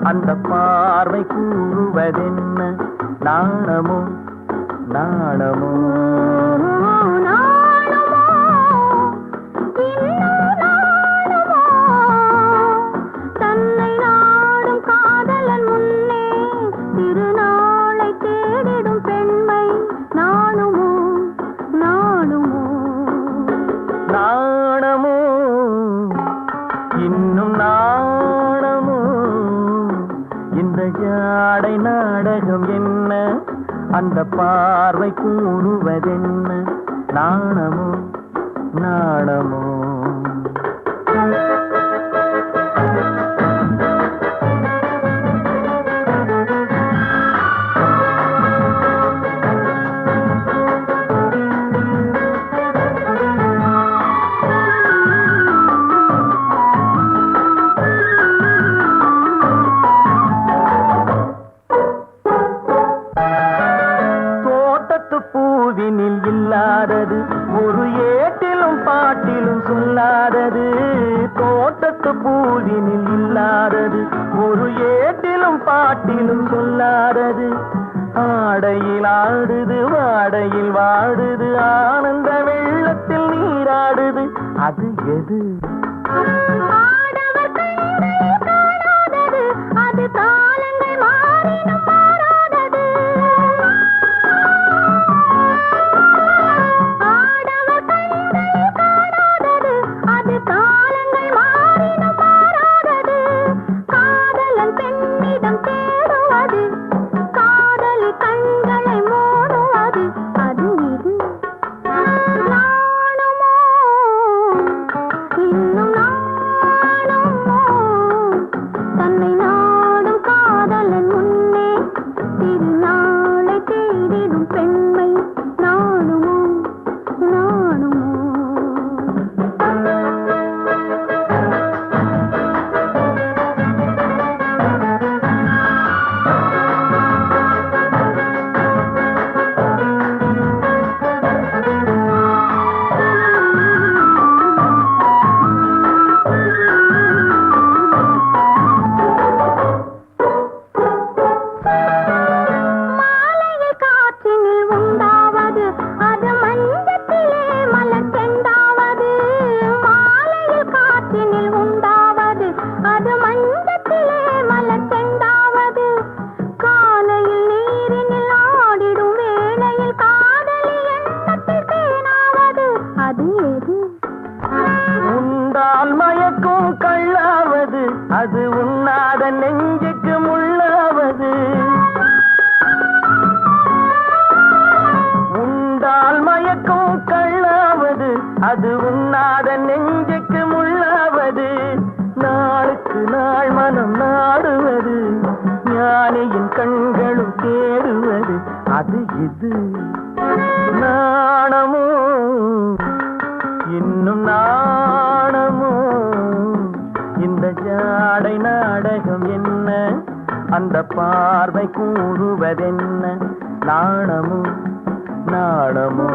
அந்த பார்வை கூறுவதென்ன? நாணமோ நாணமோ நாணமோ இன்னும் நாணமோ இந்த ஜாடை நாடகம் என்ன? அந்த பார்வை கூறுவதென்ன? நாணமோ நாணமோ பூவினில் இல்லாதது ஒரு ஏட்டிலும் பாட்டிலும் சொல்லாதது. தோட்டத்து பூவினில் இல்லாதது ஒரு ஏட்டிலும் பாட்டிலும் சொல்லாதது. ஆடையில் ஆடுது வாடையில் வாடுது ஆனந்த வெள்ளத்தில் நீராடுது. அது எது? அது காலங்கள் மாறினும் மாறாதது. உண்டால் மயக்கும் கள்ளாவது அது உண்ணாத நெஞ்சுக்கு முள்ளாவது. உண்டால் மயக்கும் கள்ளாவது அது உண்ணாத நெஞ்சுக்கு முள்ளாவது. நாளுக்கு நாள் மனம் நாடுவது ஞானியின் கண்களும் தேடுவது. அது இது நாணமோ இன்னும் நாணமோ இந்த ஜாடை நாடகம் என்ன? அந்த பார்வை கூறுவதென்ன? நாணமோ நாணமோ